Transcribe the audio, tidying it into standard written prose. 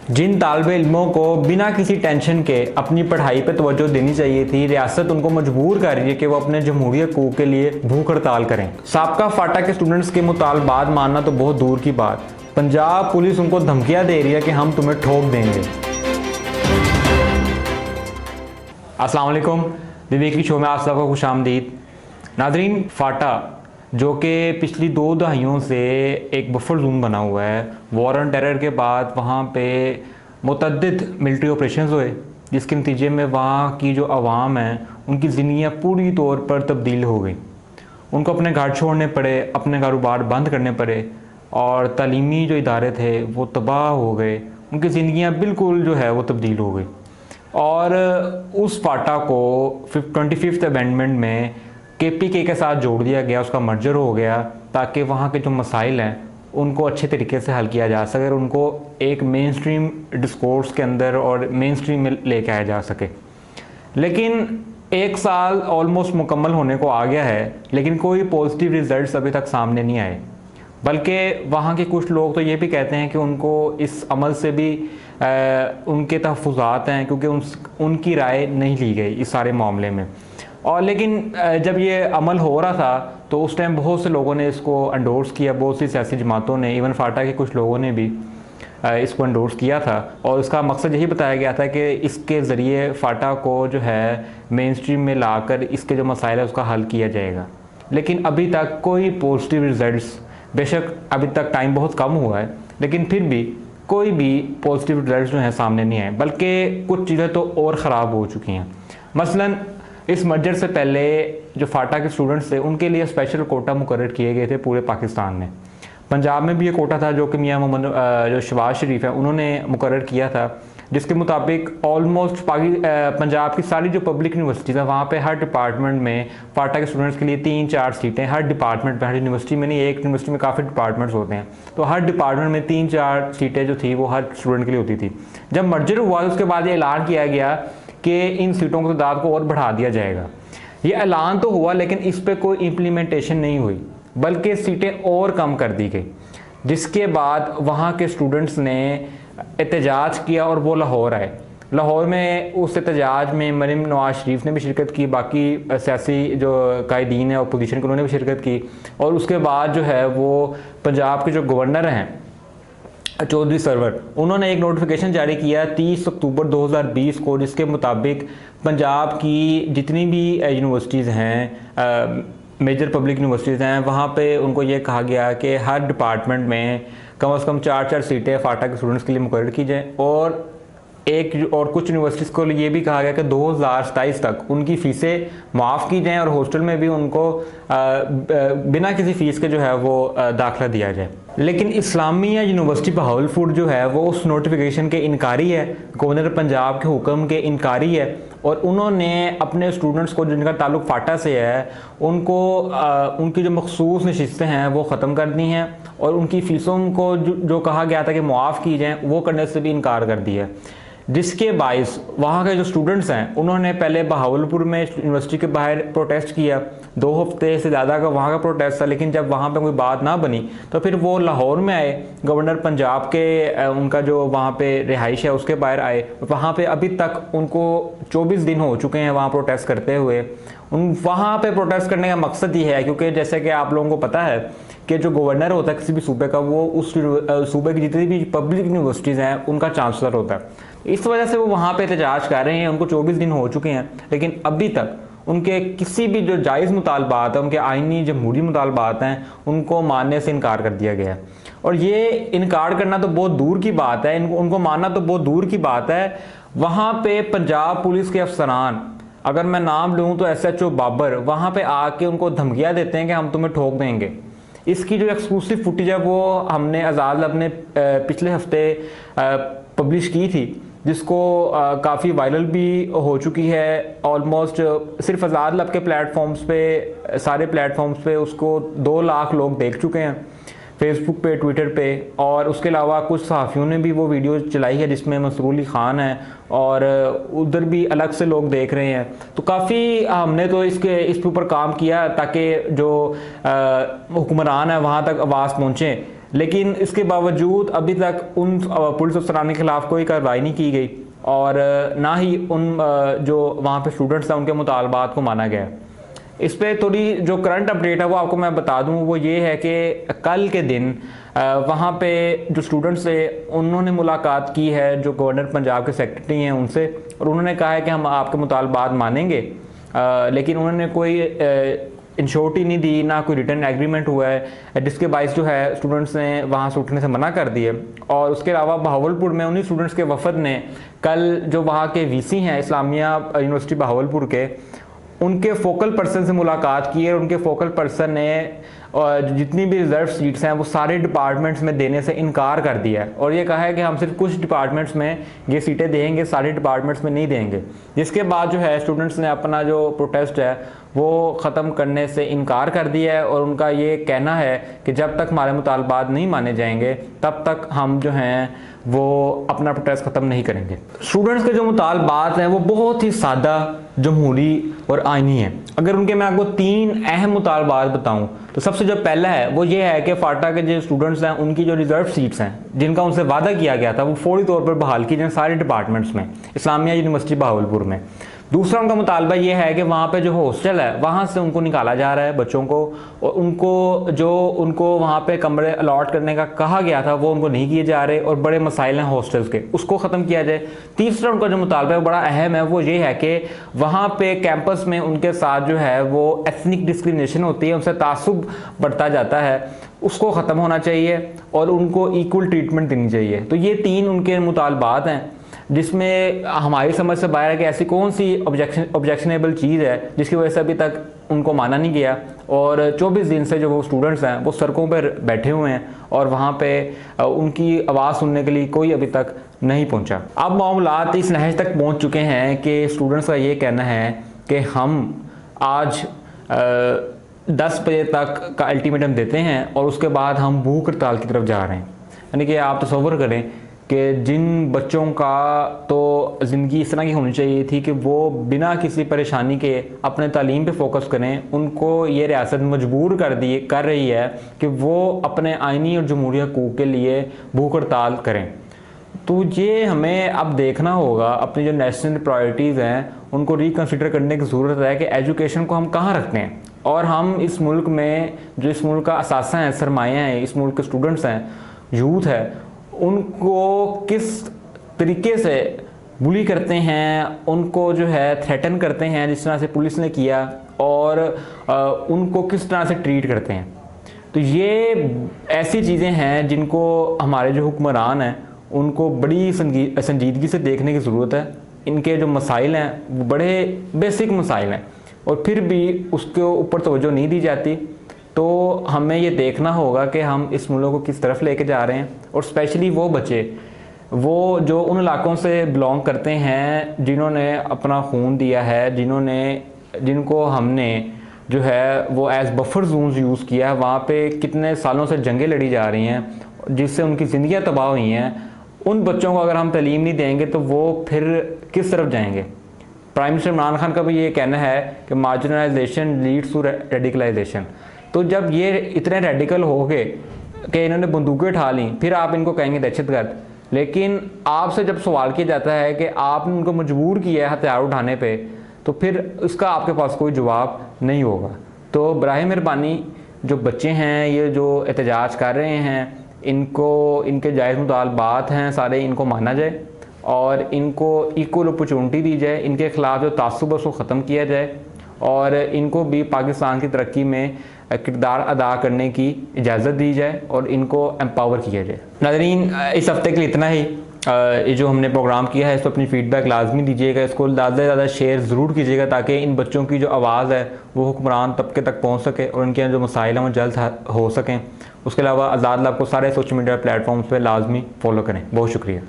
जिन तालिब इल्मों को बिना किसी टेंशन के अपनी पढ़ाई पर तवज्जो देनी चाहिए थी, रियासत उनको मजबूर कर रही है कि वो अपने जमहूरी हकूक़ के लिए भूख हड़ताल करें। साबका फाटा के स्टूडेंट्स के मुतालबात मानना तो बहुत दूर की बात, पंजाब पुलिस उनको धमकियां दे रही है कि हम तुम्हें ठोक देंगे। अस्सलाम वालेकुम, दी वीकली शो में आप सबको खुशामदीद। नाजरीन, फाटा जो कि पिछली 2 दहाइयों से एक बफर जोन बना हुआ है, वॉर ऑन टेरर के बाद वहाँ पे मुतअद्दिद मिलिट्री ऑपरेशंस हुए, जिसके नतीजे में वहाँ की जो आवाम है उनकी ज़िंदगियाँ पूरी तौर पर तब्दील हो गई। उनको अपने घर छोड़ने पड़े, अपने कारोबार बंद करने पड़े और तालीमी जो इदारे थे वो तबाह हो गए। उनकी ज़िंदगियाँ बिल्कुल जो है वो तब्दील हो गई। और उस फाटा को 25th अमेंडमेंट में KPK के साथ जोड़ दिया गया, उसका मर्जर हो गया ताकि वहाँ के जो मसाइल हैं उनको अच्छे तरीके से हल किया जा सके और उनको एक मेन स्ट्रीम डिस्कोर्स के अंदर और मेन स्ट्रीम में लेके आया जा सके। लेकिन 1 साल ऑलमोस्ट मुकम्मल होने को आ गया है, लेकिन कोई पॉजिटिव रिजल्ट्स अभी तक सामने नहीं आए। बल्कि वहाँ के कुछ लोग तो ये भी कहते हैं कि उनको इस अमल से भी उनके तहफ़्फ़ुज़ात हैं, क्योंकि उनकी राय नहीं ली गई इस सारे मामले में। और लेकिन जब ये अमल हो रहा था तो उस टाइम बहुत से लोगों ने इसको एंडोर्स किया, बहुत सी सियासी जमातों ने, इवन फाटा के कुछ लोगों ने भी इसको एंडोर्स किया था। और इसका मकसद यही बताया गया था कि इसके ज़रिए फाटा को जो है मेन स्ट्रीम में लाकर इसके जो मसाइल है उसका हल किया जाएगा। लेकिन अभी तक कोई पॉजिटिव रिजल्ट्स, बेशक अभी तक टाइम बहुत कम हुआ है, लेकिन फिर भी कोई भी पॉजिटिव रिजल्ट्स जो हैं सामने नहीं आए, बल्कि कुछ चीज़ें तो और ख़राब हो चुकी हैं। मसलन इस मर्जर से पहले जो फाटा के स्टूडेंट्स थे उनके लिए स्पेशल कोटा मुकर्रर किए गए थे पूरे पाकिस्तान में। पंजाब में भी ये कोटा था जो कि मियां मोहम्मद जो शहबाज शरीफ है उन्होंने मुकर्रर किया था, जिसके मुताबिक ऑलमोस्ट पंजाब की सारी जो पब्लिक यूनिवर्सिटीज़ हैं वहाँ पे हर डिपार्टमेंट में फाटा के स्टूडेंट्स के लिए 3-4 सीटें हर डिपार्टमेंट में, हर यूनिवर्सिटी में नहीं, एक यूनिवर्सिटी में काफ़ी डिपार्टमेंट्स होते हैं, तो हर डिपार्टमेंट में 3-4 सीटें जो थी वो हर स्टूडेंट के लिए होती थी। जब मर्जर हुआ उसके बाद ये ऐलान किया गया कि इन सीटों की तादाद को और बढ़ा दिया जाएगा। ये ऐलान तो हुआ लेकिन इस पर कोई इम्प्लीमेंटेशन नहीं हुई, बल्कि सीटें और कम कर दी गई, जिसके बाद वहाँ के स्टूडेंट्स ने एहतजाज किया और वो लाहौर आए। लाहौर में उस एहतजाज में मरीम नवाज शरीफ ने भी शिरकत की, बाकी सियासी जो कायदीन है अपोजिशन के उन्होंने भी शिरकत की। और उसके बाद जो है वो पंजाब के जो गवर्नर हैं चौधरी सरवर, उन्होंने एक नोटिफिकेशन जारी किया 30 अक्टूबर 2020 को, जिसके मुताबिक पंजाब की जितनी भी यूनिवर्सिटीज़ हैं, मेजर पब्लिक यूनिवर्सिटीज़ हैं, वहाँ पे उनको ये कहा गया कि हर डिपार्टमेंट में कम से कम 4-4 सीटें फाटा के स्टूडेंट्स के लिए मुकर्रर की जाएँ। और कुछ यूनिवर्सिटीज़ को ये भी कहा गया कि 2027 तक उनकी फ़ीसें माफ़ की जाएँ और हॉस्टल में भी उनको बिना किसी फ़ीस के जो है वो दाखिला दिया जाए। लेकिन इस्लामिया यूनिवर्सिटी बहावलपुर जो है वो उस नोटिफिकेशन के इनकारी है, गवर्नर पंजाब के हुक्म के इनकारी है, और उन्होंने अपने स्टूडेंट्स को जिनका ताल्लुक फाटा से है उनको उनकी जो मखसूस नशिस्तें हैं वो ख़त्म कर दी हैं और उनकी फ़ीसों को जो कहा गया था कि मुआफ़ की जाएँ वो करने से भी इनकार कर दिया है। जिसके बाइस वहाँ के जो स्टूडेंट्स हैं उन्होंने पहले बहावलपुर में यूनिवर्सिटी के बाहर प्रोटेस्ट किया, 2 हफ्ते से ज़्यादा का वहाँ का प्रोटेस्ट था, लेकिन जब वहाँ पे कोई बात ना बनी तो फिर वो लाहौर में आए, गवर्नर पंजाब के उनका जो वहाँ पे रिहाइश है उसके बाहर आए। वहाँ पे अभी तक उनको 24 दिन हो चुके हैं वहाँ प्रोटेस्ट करते हुए। वहाँ पे प्रोटेस्ट करने का मकसद ये है क्योंकि जैसे कि आप लोगों को पता है कि जो गवर्नर होता है किसी भी सूबे का, वो उस सूबे की जितनी भी पब्लिक यूनिवर्सिटीज़ हैं उनका चांसलर होता है। इस वजह से वो वहाँ पे एहतजाज कर रहे हैं। उनको 24 दिन हो चुके हैं, लेकिन अभी तक उनके किसी भी जो जायज़ मुतालबात हैं, उनके आइनी जमहूरी मुतालबात हैं, उनको मानने से इनकार कर दिया गया है। और ये इनकार करना तो बहुत दूर की बात है, उनको मानना तो बहुत दूर की बात है। वहाँ पे पंजाब पुलिस के अफसरान, अगर मैं नाम लूँ तो SHO बाबर, वहाँ पे आके उनको धमकियाँ देते हैं कि हम तुम्हें ठोक देंगे। इसकी जो एक्सक्लूसिव फुटेज है वो हमने आज़ाद लब ने पिछले हफ्ते पब्लिश की थी, जिसको काफ़ी वायरल भी हो चुकी है। ऑलमोस्ट सिर्फ आज़ाद लब के प्लेटफॉर्म्स पे, सारे प्लेटफॉर्म्स पे उसको 2 लाख लोग देख चुके हैं, फेसबुक पे, ट्विटर पे, और उसके अलावा कुछ सहाफ़ियों ने भी वो वीडियो चलाई है जिसमें मसरूर अली ख़ान है और उधर भी अलग से लोग देख रहे हैं। तो काफ़ी हमने तो इसके ऊपर काम किया ताकि जो हुक्मरान है वहाँ तक आवाज़ पहुँचे। लेकिन इसके बावजूद अभी तक उन पुलिस अफसरान के खिलाफ कोई कार्रवाई नहीं की गई और ना ही उन जो वहाँ पे स्टूडेंट्स हैं उनके मुतालबात को माना गया। इस पर थोड़ी जो करंट अपडेट है वो आपको मैं बता दूं, वो ये है कि कल के दिन वहाँ पे जो स्टूडेंट्स थे उन्होंने मुलाकात की है जो गवर्नर पंजाब के सेक्रेटरी हैं उनसे, और उन्होंने कहा है कि हम आपके मुतालबात मानेंगे, लेकिन उन्होंने कोई इंश्योरिटी नहीं दी, ना कोई रिटर्न एग्रीमेंट हुआ है, जिसके बायस जो है स्टूडेंट्स ने वहाँ से उठने से मना कर दिए। और उसके अलावा बहावलपुर में उन्हीं स्टूडेंट्स के वफद ने कल जो वहाँ के वीसी हैं इस्लामिया यूनिवर्सिटी बहावलपुर के, उनके फोकल पर्सन से मुलाकात की है। उनके फोकल पर्सन ने जितनी भी रिजर्व सीट्स हैं वो सारे डिपार्टमेंट्स में देने से इनकार कर दिया है और ये कहा है कि हम सिर्फ कुछ डिपार्टमेंट्स में ये सीटें देंगे, सारे डिपार्टमेंट्स में नहीं देंगे। जिसके बाद जो है स्टूडेंट्स ने अपना जो प्रोटेस्ट है वो ख़त्म करने से इनकार कर दिया है और उनका ये कहना है कि जब तक हमारे मुतालबात नहीं माने जाएंगे तब तक हम जो हैं वो अपना प्रोटेस्ट ख़त्म नहीं करेंगे। स्टूडेंट्स के जो मुतालबात हैं वो बहुत ही सादा, जमहूरी और आइनी है। अगर उनके मैं आपको 3 अहम मुतालबात बताऊं तो सबसे जो पहला है वो ये है कि फाटा के जो स्टूडेंट्स हैं उनकी जो रिजर्व सीट्स हैं जिनका उनसे वादा किया गया था वो फौरी तौर पर बहाल की जाए सारे डिपार्टमेंट्स में इस्लामिया यूनिवर्सिटी बहावलपुर में। दूसरा उनका मुतालबा ये है कि वहाँ पे जो हॉस्टल है वहाँ से उनको निकाला जा रहा है बच्चों को, और उनको वहाँ पे कमरे अलॉट करने का कहा गया था वो उनको नहीं किए जा रहे, और बड़े मसाइल हैं हॉस्टल्स के, उसको ख़त्म किया जाए। तीसरा उनका जो मुतालबा है बड़ा अहम है, वो ये है कि वहाँ पे कैंपस में उनके साथ जो है वो एथनिक डिस्क्रिमिनेशन होती है, उनसे तासुब बढ़ता जाता है, उसको ख़त्म होना चाहिए और उनको इक्वल ट्रीटमेंट देनी चाहिए। तो ये 3 उनके मुतालबात हैं जिसमें हमारी समझ से बाहर है कि ऐसी कौन सी ऑब्जेक्शनेबल चीज़ है जिसकी वजह से अभी तक उनको माना नहीं गया, और 24 दिन से जो वो स्टूडेंट्स हैं वो सड़कों पर बैठे हुए हैं और वहाँ पे उनकी आवाज़ सुनने के लिए कोई अभी तक नहीं पहुँचा। अब मामलात इस नहज तक पहुँच चुके हैं कि स्टूडेंट्स का ये कहना है कि हम आज 10 बजे तक का अल्टीमेटम देते हैं और उसके बाद हम भूख हड़ताल की तरफ जा रहे हैं। यानी कि आप तसव्वुर करें कि जिन बच्चों का तो ज़िंदगी इस तरह की होनी चाहिए थी कि वो बिना किसी परेशानी के अपने तालीम पे फोकस करें, उनको ये रियासत मजबूर कर रही है कि वो अपने आइनी और जमहूरी हकूक़ के लिए भूख हड़ताल करें। तो ये हमें अब देखना होगा, अपनी जो नेशनल प्रायोरिटीज़ हैं उनको रिकन्सिडर करने की ज़रूरत है कि एजुकेशन को हम कहाँ रखते हैं, और हम इस मुल्क में जो इस मुल्क का असासा है, सरमाया है, इस मुल्क के स्टूडेंट्स हैं, यूथ है, उनको किस तरीके से बुली करते हैं, उनको जो है थ्रेटन करते हैं जिस तरह से पुलिस ने किया, और उनको किस तरह से ट्रीट करते हैं। तो ये ऐसी चीज़ें हैं जिनको हमारे जो हुक्मरान हैं उनको बड़ी संजीदगी से देखने की ज़रूरत है। इनके जो मसाइल हैं वो बड़े बेसिक मसाइल हैं और फिर भी उसके ऊपर तवज्जो नहीं दी जाती। तो हमें ये देखना होगा कि हम इस मुल्क को किस तरफ लेके जा रहे हैं, और स्पेशली वो बच्चे वो जो उन इलाकों से बिलोंग करते हैं जिन्होंने अपना खून दिया है, जिनको हमने जो है वो एज बफर जोन्स यूज़ किया है, वहाँ पे कितने सालों से जंगें लड़ी जा रही हैं जिससे उनकी ज़िंदगियाँ तबाह हुई हैं। उन बच्चों को अगर हम तालीम नहीं देंगे तो वो फिर किस तरफ जाएंगे। प्राइम मिनिस्टर इमरान खान का भी ये कहना है कि मार्जिनलाइजेशन लीड्स टू रेडिकलाइजेशन। तो जब ये इतने रेडिकल हो गए कि इन्होंने बंदूकें उठा ली, फिर आप इनको कहेंगे दहशतगर्द। लेकिन आपसे जब सवाल किया जाता है कि आपने उनको मजबूर किया है हथियार उठाने पे, तो फिर उसका आपके पास कोई जवाब नहीं होगा। तो बराए मेहरबानी जो बच्चे हैं ये जो एहतजाज कर रहे हैं, इनके जायज़ मुतालबात हैं सारे, इनको माना जाए और इनको इक्वल अपॉर्चुनिटी दी जाए, इनके ख़िलाफ़ जो तासुब है उसको ख़त्म किया जाए और इनको भी पाकिस्तान की तरक्की में किरदार अदा करने की इजाज़त दी जाए और इनको एम्पावर किया जाए। नाज़रीन, इस हफ़्ते के लिए इतना ही। ये जो हमने प्रोग्राम किया है इस पर अपनी फ़ीडबैक लाजमी दीजिएगा, इसको ज़्यादा से ज़्यादा शेयर ज़रूर कीजिएगा ताकि इन बच्चों की जो आवाज़ है वो हुक्मरान तबके तक पहुँच सके और उनके जो मसाइल हैं वो जल्द हो सकें। उसके अलावा आज़ाद लैब को सारे सोशल मीडिया प्लेटफॉर्म्स पर लाजमी फ़ॉलो करें। बहुत शुक्रिया।